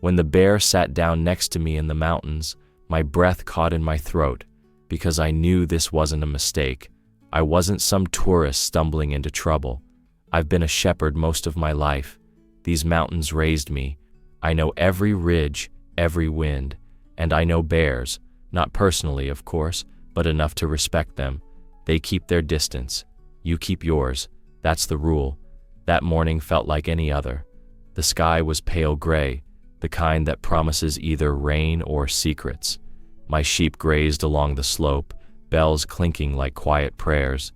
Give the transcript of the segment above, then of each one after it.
When the bear sat down next to me in the mountains, my breath caught in my throat, because I knew this wasn't a mistake. I wasn't some tourist stumbling into trouble. I've been a shepherd most of my life. These mountains raised me. I know every ridge, every wind, and I know bears, not personally, of course, but enough to respect them. They keep their distance. You keep yours. That's the rule. That morning felt like any other. The sky was pale gray, the kind that promises either rain or secrets. My sheep grazed along the slope, bells clinking like quiet prayers.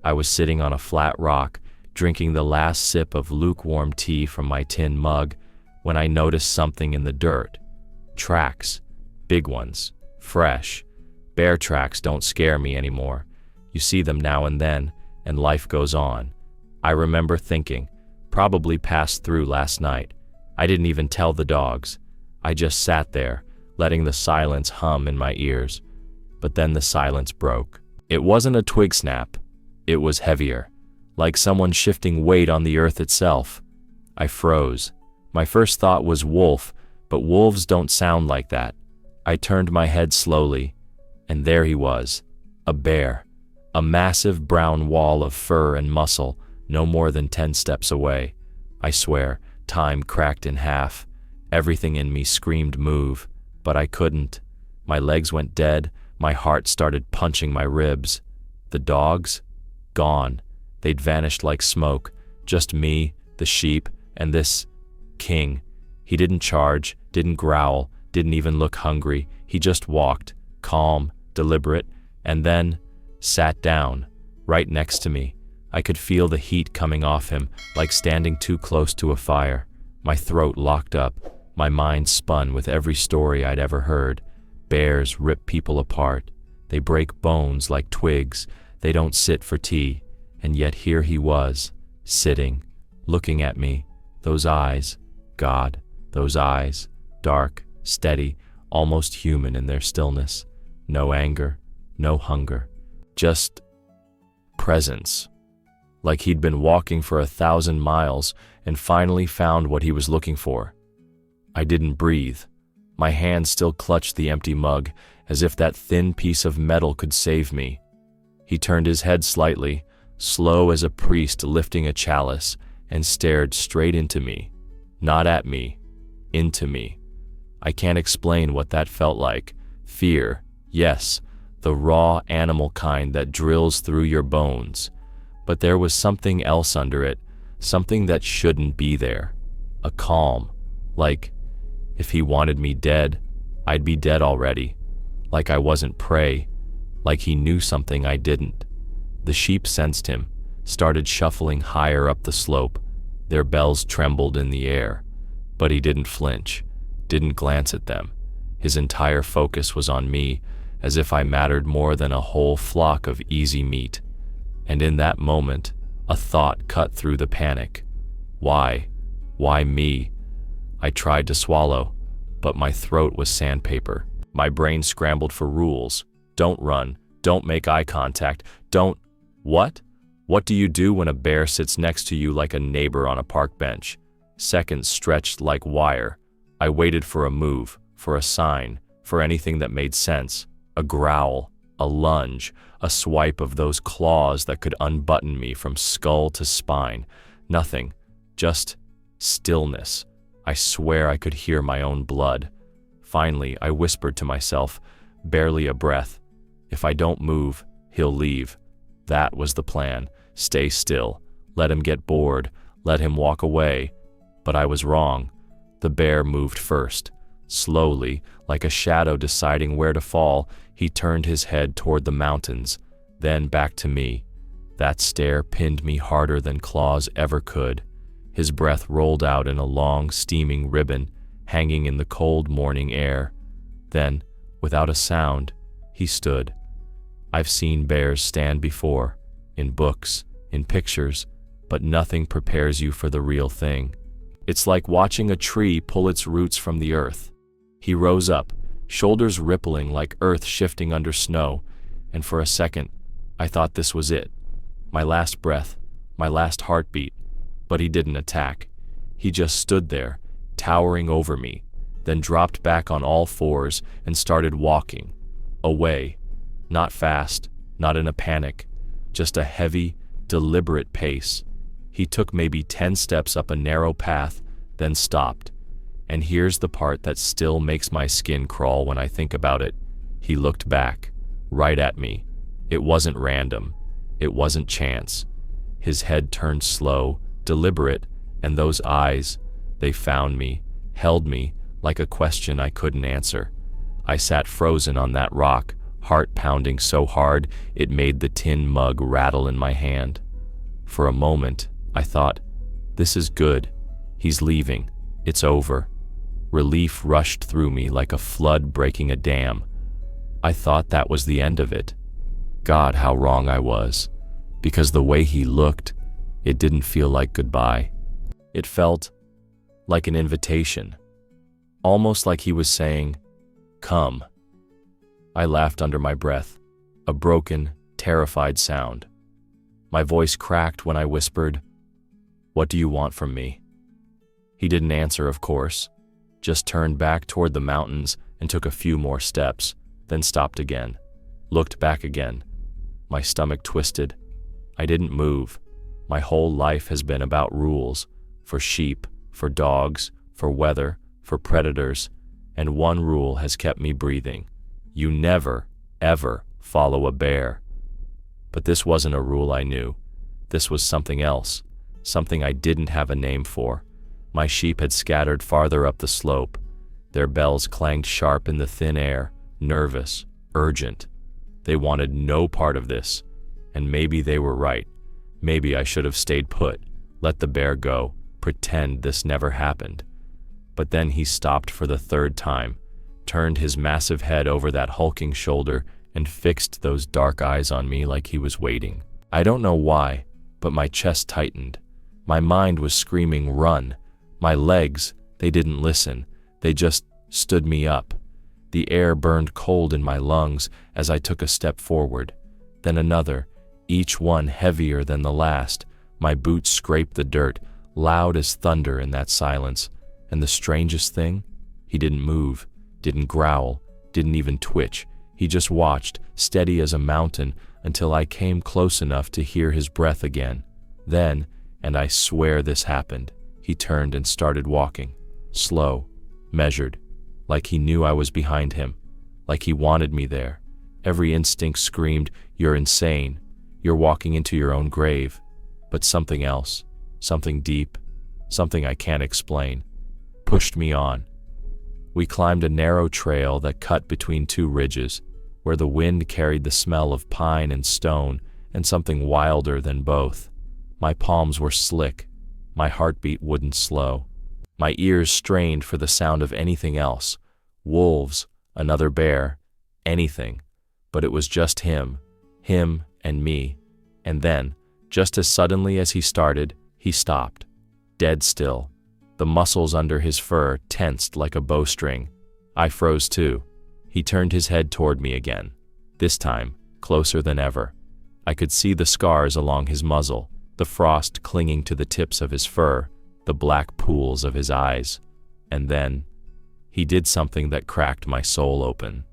I was sitting on a flat rock, drinking the last sip of lukewarm tea from my tin mug, when I noticed something in the dirt. Tracks. Big ones. Fresh. Bear tracks don't scare me anymore. You see them now and then, and life goes on. I remember thinking, probably passed through last night. I didn't even tell the dogs. I just sat there, letting the silence hum in my ears. But then the silence broke. It wasn't a twig snap. It was heavier, like someone shifting weight on the earth itself. I froze. My first thought was wolf, but wolves don't sound like that. I turned my head slowly, and there he was, a bear, a massive brown wall of fur and muscle, no more than 10 steps away. I swear, time cracked in half. Everything in me screamed move, but I couldn't. My legs went dead, my heart started punching my ribs. The dogs? Gone. They'd vanished like smoke. Just me, the sheep, and this king. He didn't charge, didn't growl, didn't even look hungry. He just walked, calm, deliberate, and then sat down, right next to me. I could feel the heat coming off him, like standing too close to a fire. My throat locked up. My mind spun with every story I'd ever heard. Bears rip people apart. They break bones like twigs. They don't sit for tea. And yet here he was, sitting, looking at me. Those eyes, God, those eyes, dark, steady, almost human in their stillness. No anger, no hunger, just presence. Like he'd been walking for 1,000 miles and finally found what he was looking for. I didn't breathe. My hand still clutched the empty mug, as if that thin piece of metal could save me. He turned his head slightly, slow as a priest lifting a chalice, and stared straight into me. Not at me, into me. I can't explain what that felt like. Fear, yes, the raw animal kind that drills through your bones. But there was something else under it, something that shouldn't be there. A calm, like, if he wanted me dead, I'd be dead already. Like I wasn't prey, like he knew something I didn't. The sheep sensed him, started shuffling higher up the slope. Their bells trembled in the air, but he didn't flinch, didn't glance at them. His entire focus was on me, as if I mattered more than a whole flock of easy meat. And in that moment, a thought cut through the panic. Why? Why me? I tried to swallow, but my throat was sandpaper. My brain scrambled for rules. Don't run. Don't make eye contact. Don't... What? What do you do when a bear sits next to you like a neighbor on a park bench? Seconds stretched like wire. I waited for a move, for a sign, for anything that made sense. A growl, a lunge, a swipe of those claws that could unbutton me from skull to spine. Nothing, just stillness. I swear I could hear my own blood. Finally, I whispered to myself, barely a breath, if I don't move, he'll leave. That was the plan. Stay still. Let him get bored. Let him walk away. But I was wrong. The bear moved first. Slowly, like a shadow deciding where to fall, he turned his head toward the mountains, then back to me. That stare pinned me harder than claws ever could. His breath rolled out in a long, steaming ribbon, hanging in the cold morning air. Then, without a sound, he stood. I've seen bears stand before, in books, in pictures, but nothing prepares you for the real thing. It's like watching a tree pull its roots from the earth. He rose up, shoulders rippling like earth shifting under snow, and for a second, I thought this was it. My last breath, my last heartbeat. But he didn't attack. He just stood there, towering over me, then dropped back on all fours and started walking. Away. Not fast, not in a panic, just a heavy, deliberate pace. He took maybe 10 steps up a narrow path, then stopped. And here's the part that still makes my skin crawl when I think about it. He looked back, right at me. It wasn't random. It wasn't chance. His head turned slow, deliberate, and those eyes, they found me, held me, like a question I couldn't answer. I sat frozen on that rock, heart pounding so hard it made the tin mug rattle in my hand. For a moment, I thought, this is good. He's leaving. It's over. Relief rushed through me like a flood breaking a dam. I thought that was the end of it. God, how wrong I was. Because the way he looked, it didn't feel like goodbye. It felt like an invitation. Almost like he was saying, come. I laughed under my breath, a broken, terrified sound. My voice cracked when I whispered, what do you want from me? He didn't answer, of course, just turned back toward the mountains and took a few more steps, then stopped again, looked back again. My stomach twisted. I didn't move. My whole life has been about rules, for sheep, for dogs, for weather, for predators, and one rule has kept me breathing. You never, ever follow a bear. But this wasn't a rule I knew. This was something else, something I didn't have a name for. My sheep had scattered farther up the slope. Their bells clanged sharp in the thin air, nervous, urgent. They wanted no part of this, and maybe they were right. Maybe I should have stayed put, let the bear go, pretend this never happened. But then he stopped for the third time, turned his massive head over that hulking shoulder and fixed those dark eyes on me like he was waiting. I don't know why, but my chest tightened. My mind was screaming, run. My legs, they didn't listen. They just stood me up. The air burned cold in my lungs as I took a step forward. Then another, each one heavier than the last. My boots scraped the dirt, loud as thunder in that silence. And the strangest thing? He didn't move, didn't growl, didn't even twitch. He just watched, steady as a mountain, until I came close enough to hear his breath again. Then, and I swear this happened, he turned and started walking. Slow, measured, like he knew I was behind him, like he wanted me there. Every instinct screamed, you're insane. You're walking into your own grave. But something else, something deep, something I can't explain, pushed me on. We climbed a narrow trail that cut between two ridges, where the wind carried the smell of pine and stone and something wilder than both. My palms were slick. My heartbeat wouldn't slow. My ears strained for the sound of anything else. Wolves, another bear, anything. But it was just him and me. And then, just as suddenly as he started, he stopped. Dead still. The muscles under his fur tensed like a bowstring. I froze too. He turned his head toward me again. This time, closer than ever. I could see the scars along his muzzle, the frost clinging to the tips of his fur, the black pools of his eyes. And then, he did something that cracked my soul open.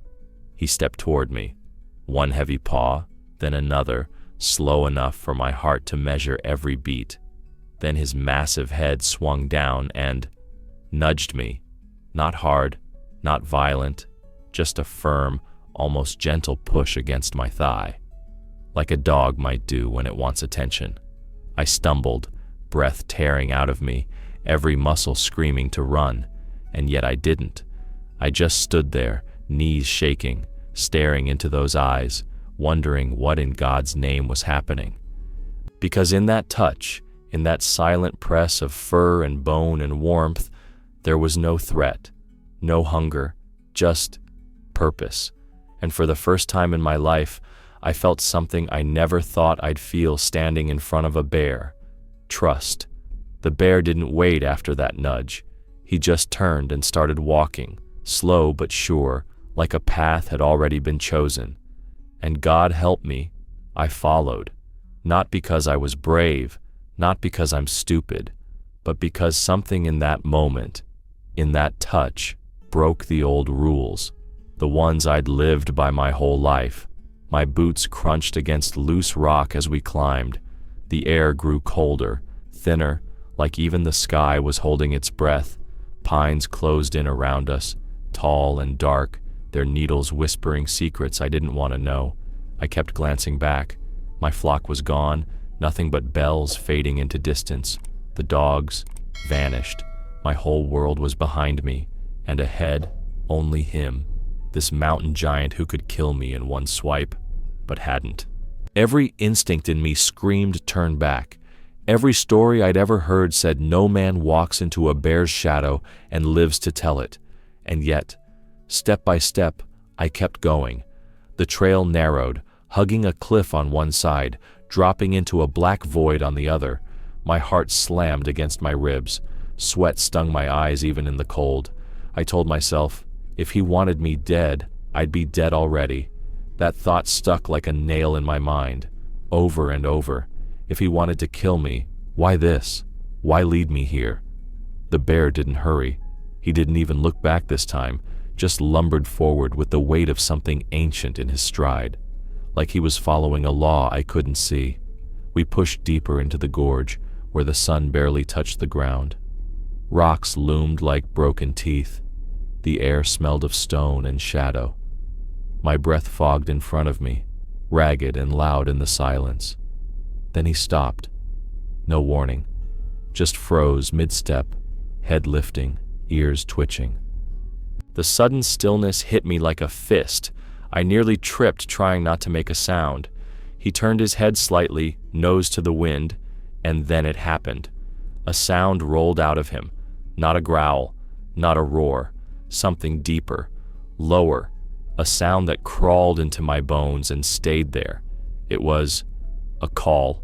He stepped toward me. One heavy paw, then another, slow enough for my heart to measure every beat. Then his massive head swung down and nudged me. Not hard, not violent, just a firm, almost gentle push against my thigh, like a dog might do when it wants attention. I stumbled, breath tearing out of me, every muscle screaming to run, and yet I didn't. I just stood there, knees shaking, staring into those eyes, wondering what in God's name was happening. Because in that touch, in that silent press of fur and bone and warmth, there was no threat, no hunger, just purpose. And for the first time in my life, I felt something I never thought I'd feel standing in front of a bear. Trust. The bear didn't wait after that nudge. He just turned and started walking, slow but sure, like a path had already been chosen. And God help me, I followed. Not because I was brave, not because I'm stupid, but because something in that moment, in that touch, broke the old rules, the ones I'd lived by my whole life. My boots crunched against loose rock as we climbed. The air grew colder, thinner, like even the sky was holding its breath. Pines closed in around us, tall and dark, their needles whispering secrets I didn't want to know. I kept glancing back. My flock was gone, nothing but bells fading into distance. The dogs vanished. My whole world was behind me, and ahead, only him, this mountain giant who could kill me in one swipe, but hadn't. Every instinct in me screamed turn back. Every story I'd ever heard said no man walks into a bear's shadow and lives to tell it. And yet, step by step, I kept going. The trail narrowed, hugging a cliff on one side, dropping into a black void on the other. My heart slammed against my ribs. Sweat stung my eyes even in the cold. I told myself, if he wanted me dead, I'd be dead already. That thought stuck like a nail in my mind, over and over. If he wanted to kill me, why this? Why lead me here? The bear didn't hurry. He didn't even look back this time, just lumbered forward with the weight of something ancient in his stride, like he was following a law I couldn't see. We pushed deeper into the gorge, where the sun barely touched the ground. Rocks loomed like broken teeth. The air smelled of stone and shadow. My breath fogged in front of me, ragged and loud in the silence. Then he stopped. No warning. Just froze mid-step, head lifting, ears twitching. The sudden stillness hit me like a fist. I nearly tripped trying not to make a sound. He turned his head slightly, nose to the wind, and then it happened. A sound rolled out of him. Not a growl, not a roar. Something deeper, lower. A sound that crawled into my bones and stayed there. It was a call,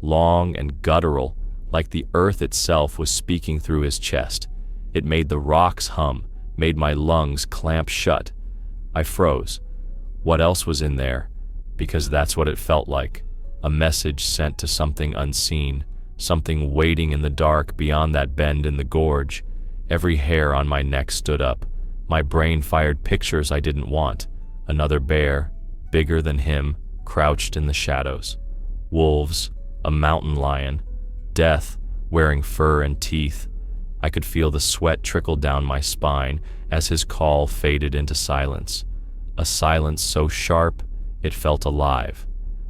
long and guttural, like the earth itself was speaking through his chest. It made the rocks hum, made my lungs clamp shut. I froze. What else was in there? Because that's what it felt like. A message sent to something unseen, something waiting in the dark beyond that bend in the gorge. Every hair on my neck stood up. My brain fired pictures I didn't want. Another bear, bigger than him, crouched in the shadows. Wolves, a mountain lion, death, wearing fur and teeth. I could feel the sweat trickle down my spine as his call faded into silence. A silence so sharp, it felt alive.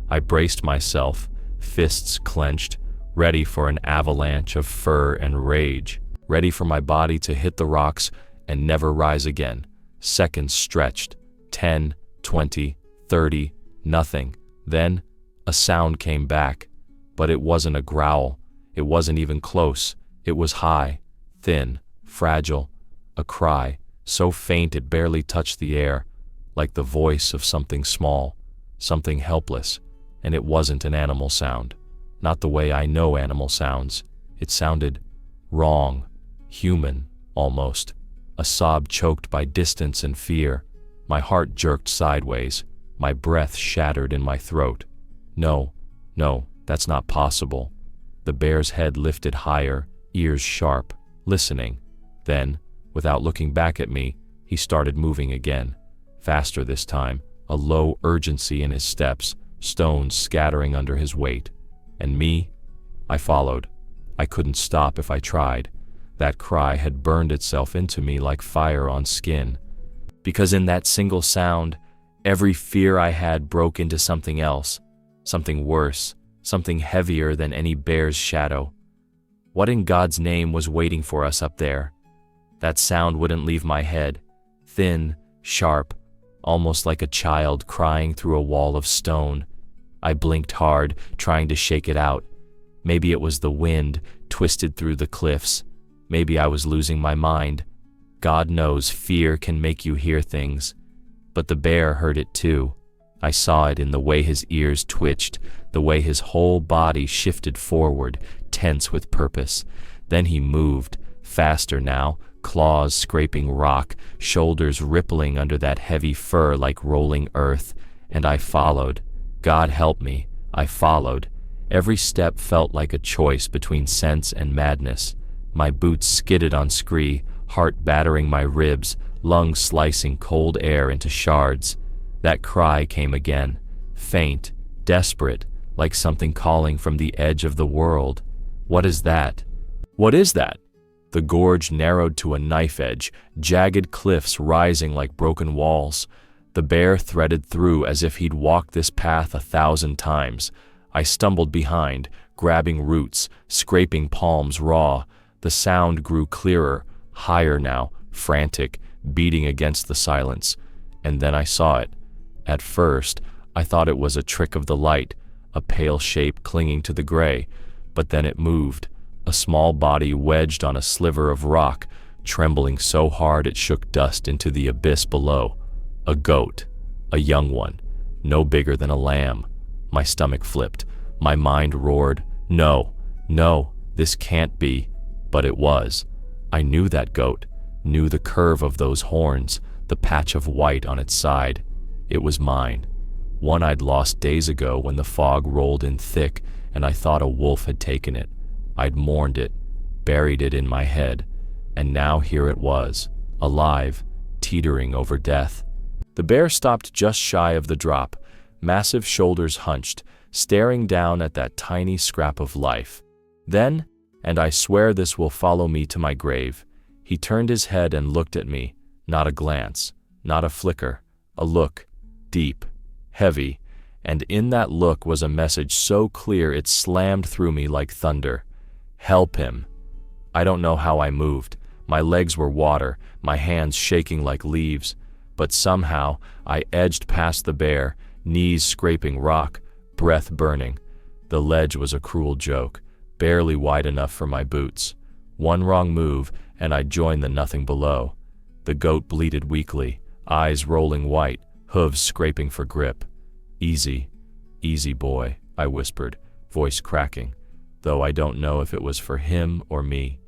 I braced myself, fists clenched, ready for an avalanche of fur and rage, ready for my body to hit the rocks and never rise again. Seconds stretched, 10, 20, 30, nothing. Then, a sound came back, but it wasn't a growl. It wasn't even close. It was high, thin, fragile, a cry, so faint it barely touched the air, like the voice of something small, something helpless, and it wasn't an animal sound. Not the way I know animal sounds. It sounded wrong, human, almost. A sob choked by distance and fear. My heart jerked sideways. My breath shattered in my throat. No, that's not possible. The bear's head lifted higher, ears sharp, listening. Then, without looking back at me, he started moving again. Faster this time, a low urgency in his steps, stones scattering under his weight. And me? I followed. I couldn't stop if I tried. That cry had burned itself into me like fire on skin. Because in that single sound, every fear I had broke into something else, something worse, something heavier than any bear's shadow. What in God's name was waiting for us up there? That sound wouldn't leave my head. Thin, sharp, almost like a child crying through a wall of stone. I blinked hard, trying to shake it out. Maybe it was the wind, twisted through the cliffs. Maybe I was losing my mind. God knows fear can make you hear things. But the bear heard it too. I saw it in the way his ears twitched, the way his whole body shifted forward, tense with purpose. Then he moved, faster now, claws scraping rock, shoulders rippling under that heavy fur like rolling earth, and I followed. God help me, I followed. Every step felt like a choice between sense and madness. My boots skidded on scree, heart battering my ribs, lungs slicing cold air into shards. That cry came again, faint, desperate, like something calling from the edge of the world. What is that? What is that? The gorge narrowed to a knife edge, jagged cliffs rising like broken walls. The bear threaded through as if he'd walked this path 1,000 times. I stumbled behind, grabbing roots, scraping palms raw. The sound grew clearer, higher now, frantic, beating against the silence. And then I saw it. At first, I thought it was a trick of the light, a pale shape clinging to the gray. But then it moved, a small body wedged on a sliver of rock, trembling so hard it shook dust into the abyss below. A goat, a young one, no bigger than a lamb. My stomach flipped. My mind roared, no, no, this can't be. But it was. I knew that goat, knew the curve of those horns, the patch of white on its side. It was mine. One I'd lost days ago when the fog rolled in thick and I thought a wolf had taken it. I'd mourned it, buried it in my head, and now here it was, alive, teetering over death. The bear stopped just shy of the drop, massive shoulders hunched, staring down at that tiny scrap of life. Then, and I swear this will follow me to my grave, he turned his head and looked at me, not a glance, not a flicker, a look, deep, heavy, and in that look was a message so clear it slammed through me like thunder. Help him. I don't know how I moved. My legs were water, my hands shaking like leaves, but somehow I edged past the bear, knees scraping rock, breath burning. The ledge was a cruel joke, barely wide enough for my boots. One wrong move, and I'd join the nothing below. The goat bleated weakly, eyes rolling white, hooves scraping for grip. Easy, easy boy, I whispered, voice cracking, though I don't know if it was for him or me.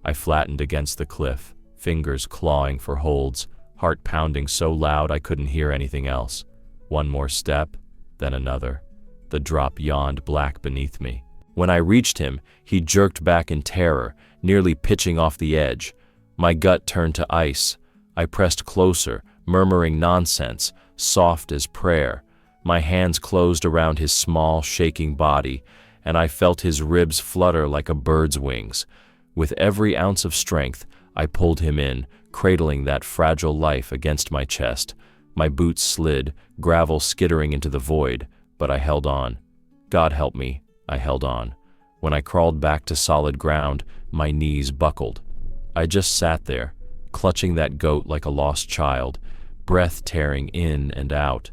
I flattened against the cliff, fingers clawing for holds, heart pounding so loud I couldn't hear anything else. One more step, then another. The drop yawned black beneath me. When I reached him, he jerked back in terror, nearly pitching off the edge. My gut turned to ice. I pressed closer, murmuring nonsense, soft as prayer. My hands closed around his small, shaking body, and I felt his ribs flutter like a bird's wings. With every ounce of strength, I pulled him in, cradling that fragile life against my chest. My boots slid, gravel skittering into the void, but I held on. God help me, I held on. When I crawled back to solid ground, my knees buckled. I just sat there, clutching that goat like a lost child, breath tearing in and out.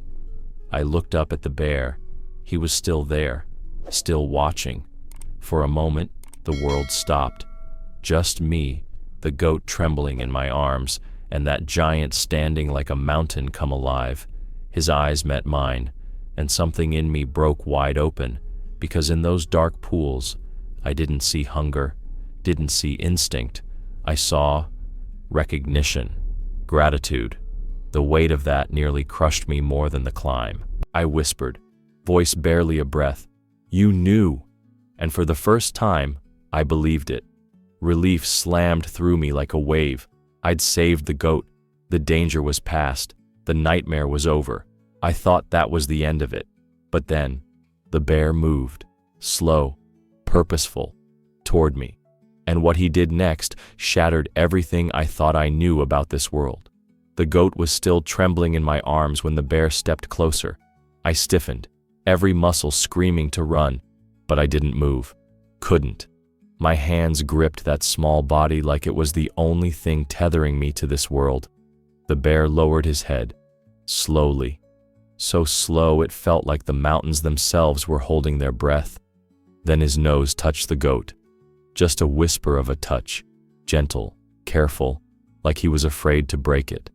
I looked up at the bear. He was still there, still watching. For a moment, the world stopped. Just me, the goat trembling in my arms, and that giant standing like a mountain come alive. His eyes met mine, and something in me broke wide open, because in those dark pools, I didn't see hunger, didn't see instinct. I saw recognition, gratitude. The weight of that nearly crushed me more than the climb. I whispered, voice barely a breath, "You knew." And for the first time, I believed it. Relief slammed through me like a wave. I'd saved the goat. The danger was past. The nightmare was over. I thought that was the end of it. But then, the bear moved, slow, purposeful, toward me. And what he did next shattered everything I thought I knew about this world. The goat was still trembling in my arms when the bear stepped closer. I stiffened, every muscle screaming to run, but I didn't move. Couldn't. My hands gripped that small body like it was the only thing tethering me to this world. The bear lowered his head, slowly. So slow it felt like the mountains themselves were holding their breath. Then his nose touched the goat. Just a whisper of a touch, gentle, careful, like he was afraid to break it.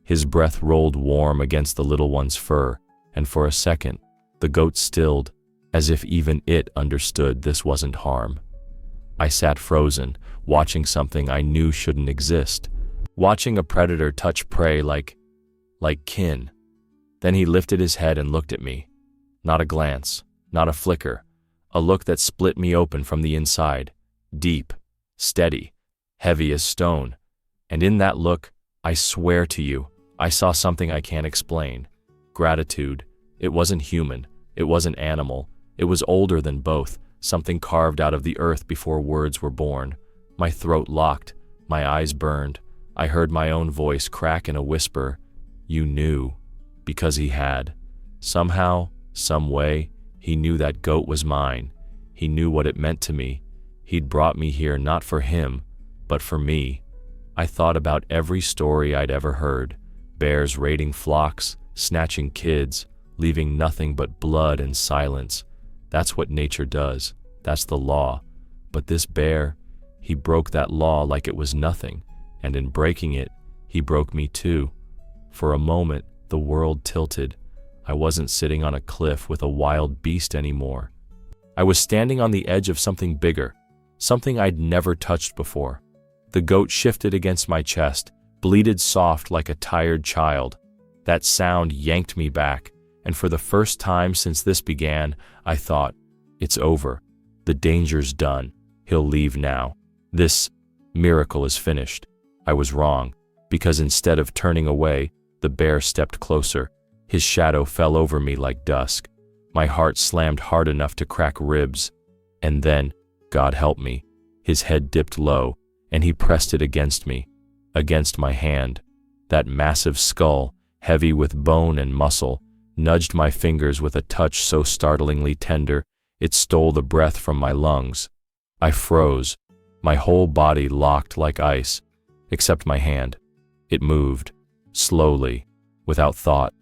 His breath rolled warm against the little one's fur, and for a second, the goat stilled, as if even it understood this wasn't harm. I sat frozen, watching something I knew shouldn't exist, watching a predator touch prey like kin. Then he lifted his head and looked at me. Not a glance, not a flicker, a look that split me open from the inside, deep, steady, heavy as stone. And in that look, I swear to you, I saw something I can't explain. Gratitude. It wasn't human. It wasn't animal. It was older than both, something carved out of the earth before words were born. My throat locked. My eyes burned. I heard my own voice crack in a whisper. You knew. Because he had. Somehow, some way, he knew that goat was mine. He knew what it meant to me. He'd brought me here not for him, but for me. I thought about every story I'd ever heard. Bears raiding flocks, snatching kids, leaving nothing but blood and silence. That's what nature does. That's the law. But this bear, he broke that law like it was nothing, and in breaking it, he broke me too. For a moment, the world tilted. I wasn't sitting on a cliff with a wild beast anymore. I was standing on the edge of something bigger, something I'd never touched before. The goat shifted against my chest, bleated soft like a tired child. That sound yanked me back, and for the first time since this began, I thought, it's over. The danger's done. He'll leave now. This miracle is finished. I was wrong, because instead of turning away, the bear stepped closer. His shadow fell over me like dusk. My heart slammed hard enough to crack ribs. And then, God help me, his head dipped low, and he pressed it against me, against my hand. That massive skull, heavy with bone and muscle, nudged my fingers with a touch so startlingly tender, it stole the breath from my lungs. I froze, my whole body locked like ice, except my hand. It moved, slowly, without thought,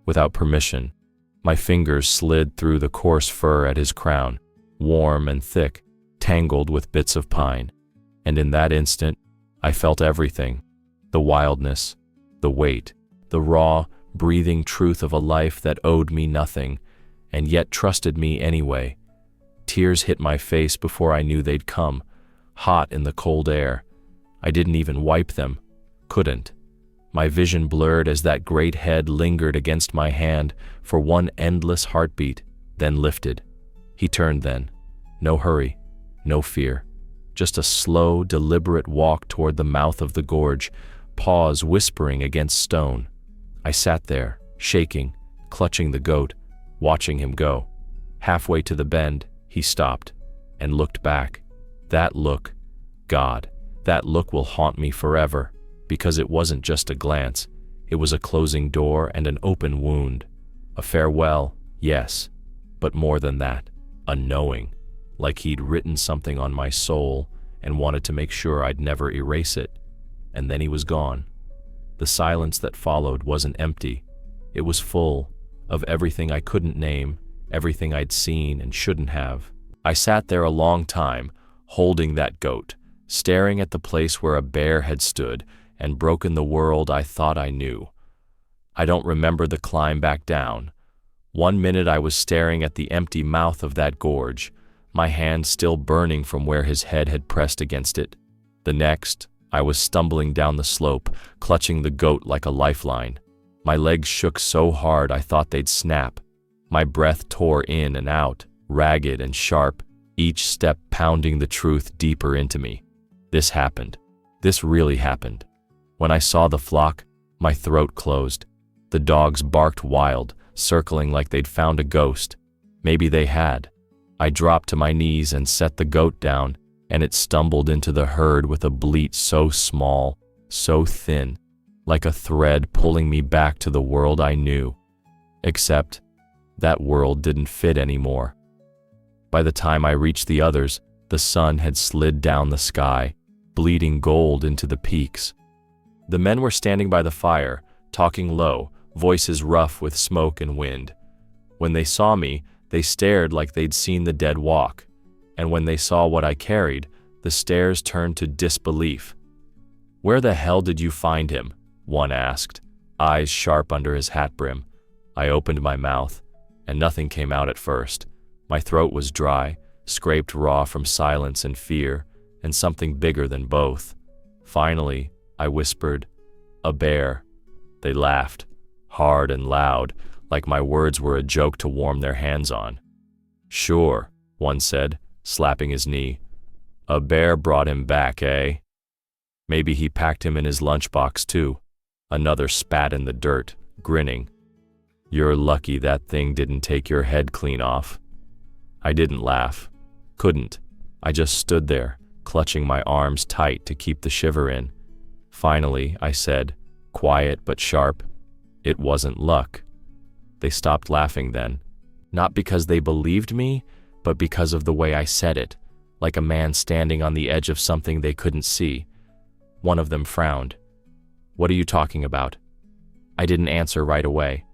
without permission. My fingers slid through the coarse fur at his crown, warm and thick, tangled with bits of pine. And in that instant, I felt everything. The wildness, the weight, the raw, breathing truth of a life that owed me nothing, and yet trusted me anyway. Tears hit my face before I knew they'd come, hot in the cold air. I didn't even wipe them. Couldn't. My vision blurred as that great head lingered against my hand for one endless heartbeat, then lifted. He turned then. No hurry, no fear. Just a slow, deliberate walk toward the mouth of the gorge, paws whispering against stone. I sat there, shaking, clutching the goat, watching him go. Halfway to the bend, he stopped and looked back. That look, God, that look will haunt me forever, because it wasn't just a glance. It was a closing door and an open wound. A farewell, yes, but more than that, a knowing, like he'd written something on my soul and wanted to make sure I'd never erase it. And then he was gone. The silence that followed wasn't empty. It was full of everything I couldn't name, everything I'd seen and shouldn't have. I sat there a long time, holding that goat, staring at the place where a bear had stood and broken the world I thought I knew. I don't remember the climb back down. 1 minute I was staring at the empty mouth of that gorge, my hand still burning from where his head had pressed against it. The next, I was stumbling down the slope, clutching the goat like a lifeline. My legs shook so hard I thought they'd snap. My breath tore in and out, ragged and sharp, each step pounding the truth deeper into me. This happened. This really happened. When I saw the flock, my throat closed. The dogs barked wild, circling like they'd found a ghost. Maybe they had. I dropped to my knees and set the goat down, and it stumbled into the herd with a bleat so small, so thin, like a thread pulling me back to the world I knew. Except, that world didn't fit anymore. By the time I reached the others, the sun had slid down the sky, bleeding gold into the peaks. The men were standing by the fire, talking low, voices rough with smoke and wind. When they saw me, they stared like they'd seen the dead walk, and when they saw what I carried, the stares turned to disbelief. "Where the hell did you find him?" one asked, eyes sharp under his hat brim. I opened my mouth, and nothing came out at first. My throat was dry, scraped raw from silence and fear, and something bigger than both. Finally, I whispered, "A bear." They laughed, hard and loud, like my words were a joke to warm their hands on. "Sure," one said, slapping his knee. "A bear brought him back, eh? Maybe he packed him in his lunchbox too." Another spat in the dirt, grinning. You're lucky that thing didn't take your head clean off. I didn't laugh. Couldn't. I just stood there, clutching my arms tight to keep the shiver in. Finally, I said, quiet but sharp, "It wasn't luck." They stopped laughing then. Not because they believed me, but because of the way I said it, like a man standing on the edge of something they couldn't see. One of them frowned. "What are you talking about?" I didn't answer right away.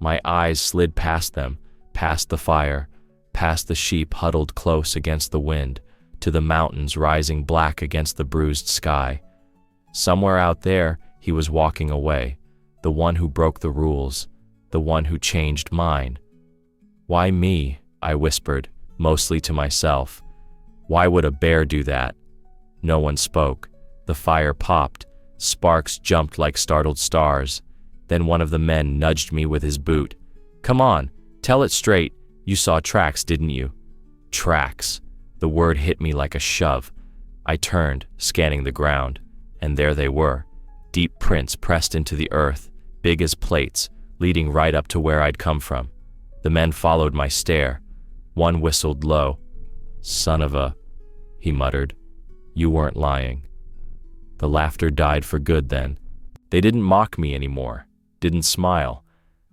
My eyes slid past them, past the fire, past the sheep huddled close against the wind, to the mountains rising black against the bruised sky. Somewhere out there, he was walking away, the one who broke the rules, the one who changed mine. "Why me?" I whispered, mostly to myself. Why would a bear do that? No one spoke. The fire popped. Sparks jumped like startled stars. Then one of the men nudged me with his boot. "Come on, tell it straight. You saw tracks, didn't you?" Tracks. The word hit me like a shove. I turned, scanning the ground, and there they were. Deep prints pressed into the earth, big as plates, leading right up to where I'd come from. The men followed my stare. One whistled low. "Son of a," he muttered. "You weren't lying." The laughter died for good then. They didn't mock me anymore, didn't smile.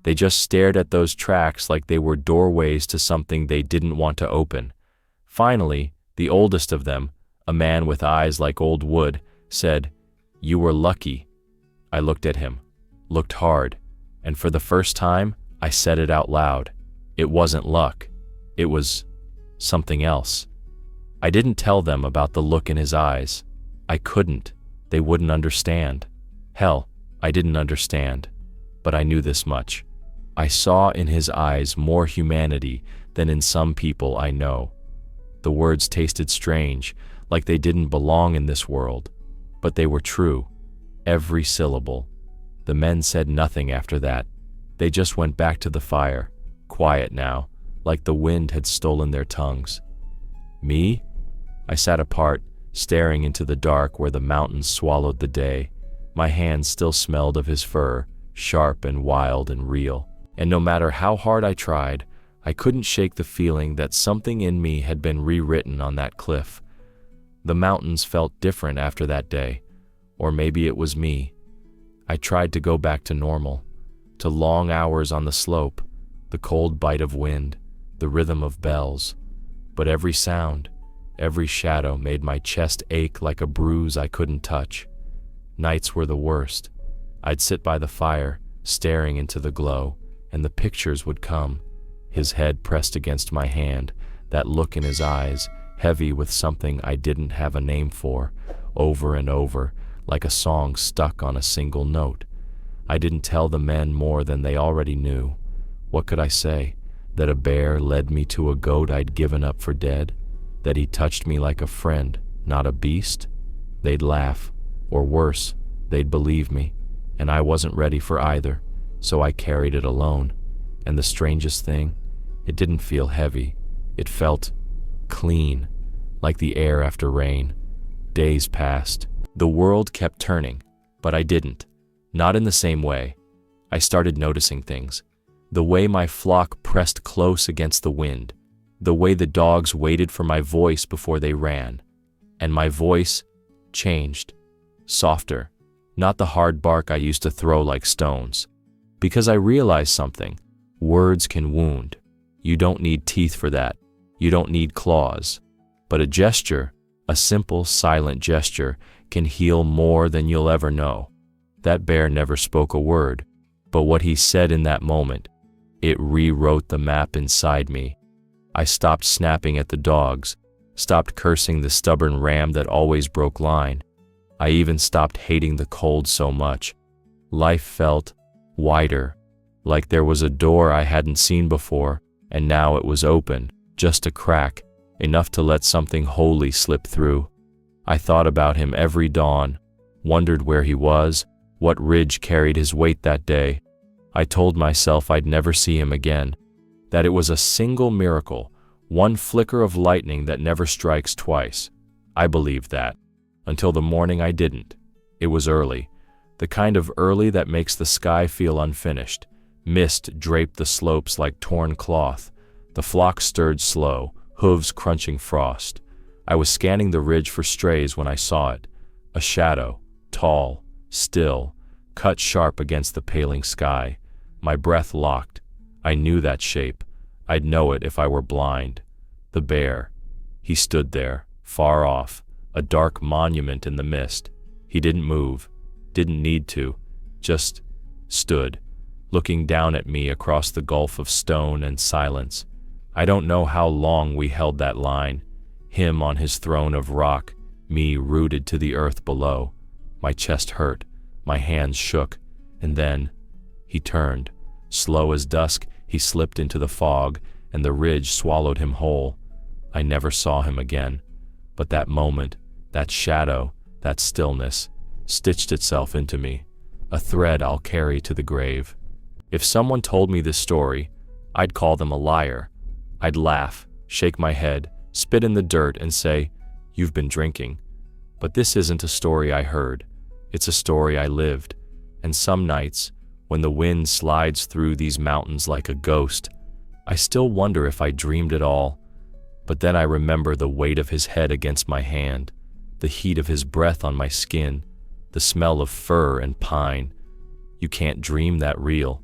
They just stared at those tracks like they were doorways to something they didn't want to open. Finally, the oldest of them, a man with eyes like old wood, said, "You were lucky." I looked at him, looked hard, and for the first time, I said it out loud. It wasn't luck. It was something else. I didn't tell them about the look in his eyes. I couldn't. They wouldn't understand. Hell, I didn't understand. But I knew this much. I saw in his eyes more humanity than in some people I know. The words tasted strange, like they didn't belong in this world. But they were true. Every syllable. The men said nothing after that. They just went back to the fire, quiet now, like the wind had stolen their tongues. Me? I sat apart, staring into the dark where the mountains swallowed the day. My hands still smelled of his fur, sharp and wild and real. And no matter how hard I tried, I couldn't shake the feeling that something in me had been rewritten on that cliff. The mountains felt different after that day, or maybe it was me. I tried to go back to normal, to long hours on the slope, the cold bite of wind, the rhythm of bells. But every sound, every shadow made my chest ache like a bruise I couldn't touch. Nights were the worst. I'd sit by the fire, staring into the glow, and the pictures would come. His head pressed against my hand, that look in his eyes, heavy with something I didn't have a name for, over and over, like a song stuck on a single note. I didn't tell the men more than they already knew. What could I say? That a bear led me to a goat I'd given up for dead? That he touched me like a friend, not a beast? They'd laugh, or worse, they'd believe me, and I wasn't ready for either, so I carried it alone. And the strangest thing, it didn't feel heavy. It felt clean, like the air after rain. Days passed. The world kept turning, but I didn't. Not in the same way. I started noticing things. The way my flock pressed close against the wind. The way the dogs waited for my voice before they ran. And my voice changed. Softer. Not the hard bark I used to throw like stones. Because I realized something. Words can wound. You don't need teeth for that. You don't need claws. But a gesture, a simple, silent gesture, can heal more than you'll ever know. That bear never spoke a word, but what he said in that moment, it rewrote the map inside me. I stopped snapping at the dogs, stopped cursing the stubborn ram that always broke line. I even stopped hating the cold so much. Life felt wider, like there was a door I hadn't seen before, and now it was open, just a crack, enough to let something holy slip through. I thought about him every dawn, wondered where he was, what ridge carried his weight that day. I told myself I'd never see him again, that it was a single miracle, one flicker of lightning that never strikes twice. I believed that, until the morning I didn't. It was early. The kind of early that makes the sky feel unfinished. Mist draped the slopes like torn cloth. The flock stirred slow, hooves crunching frost. I was scanning the ridge for strays when I saw it. A shadow, tall, still, cut sharp against the paling sky. My breath locked. I knew that shape. I'd know it if I were blind. The bear. He stood there, far off, a dark monument in the mist. He didn't move, didn't need to, just stood, looking down at me across the gulf of stone and silence. I don't know how long we held that line, him on his throne of rock, me rooted to the earth below. My chest hurt, my hands shook, and then he turned. Slow as dusk, he slipped into the fog, and the ridge swallowed him whole. I never saw him again, but that moment, that shadow, that stillness, stitched itself into me, a thread I'll carry to the grave. If someone told me this story, I'd call them a liar. I'd laugh, shake my head, spit in the dirt and say, "You've been drinking." But this isn't a story I heard. It's a story I lived. And some nights, when the wind slides through these mountains like a ghost, I still wonder if I dreamed it all. But then I remember the weight of his head against my hand, the heat of his breath on my skin, the smell of fir and pine. You can't dream that real.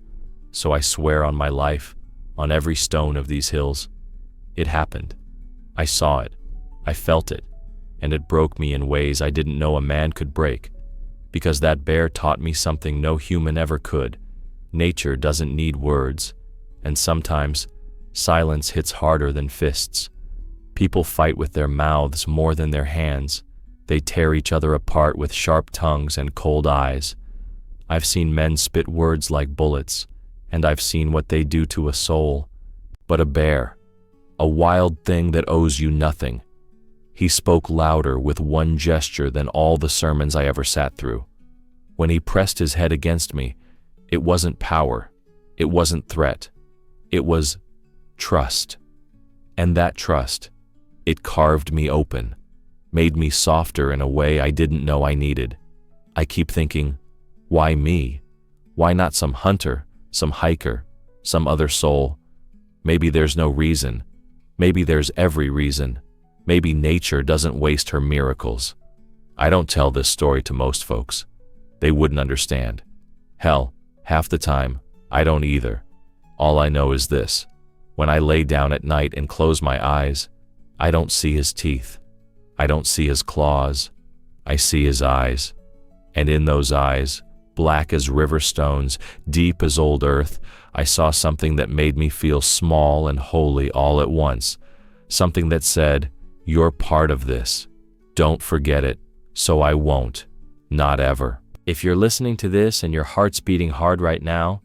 So I swear on my life, on every stone of these hills. It happened. I saw it. I felt it. And it broke me in ways I didn't know a man could break. Because that bear taught me something no human ever could. Nature doesn't need words. And sometimes, silence hits harder than fists. People fight with their mouths more than their hands. They tear each other apart with sharp tongues and cold eyes. I've seen men spit words like bullets, and I've seen what they do to a soul. But a bear, a wild thing that owes you nothing. He spoke louder with one gesture than all the sermons I ever sat through. When he pressed his head against me, it wasn't power, it wasn't threat, it was trust. And that trust, it carved me open, made me softer in a way I didn't know I needed. I keep thinking, why me? Why not some hunter, some hiker, some other soul? Maybe there's no reason. Maybe there's every reason. Maybe nature doesn't waste her miracles. I don't tell this story to most folks. They wouldn't understand. Hell, half the time, I don't either. All I know is this. When I lay down at night and close my eyes, I don't see his teeth. I don't see his claws. I see his eyes. And in those eyes, black as river stones, deep as old earth, I saw something that made me feel small and holy all at once. Something that said, "You're part of this. Don't forget it, so I won't. Not ever." If you're listening to this and your heart's beating hard right now,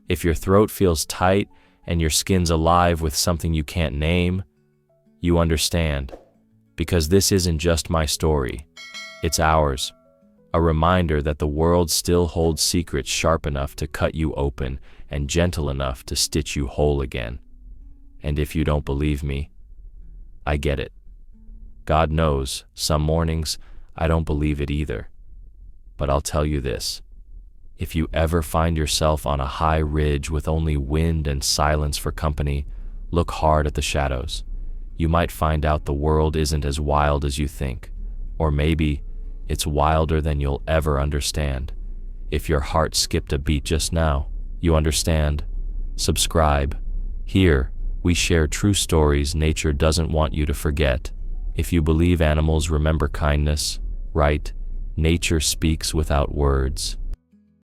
if your throat feels tight and your skin's alive with something you can't name, you understand. Because this isn't just my story. It's ours. A reminder that the world still holds secrets sharp enough to cut you open and gentle enough to stitch you whole again. And if you don't believe me, I get it. God knows, some mornings I don't believe it either. But I'll tell you this. If you ever find yourself on a high ridge with only wind and silence for company, look hard at the shadows. You might find out the world isn't as wild as you think. Or maybe it's wilder than you'll ever understand. If your heart skipped a beat just now, you understand. Subscribe. Here, we share true stories nature doesn't want you to forget. If you believe animals remember kindness, right, nature speaks without words.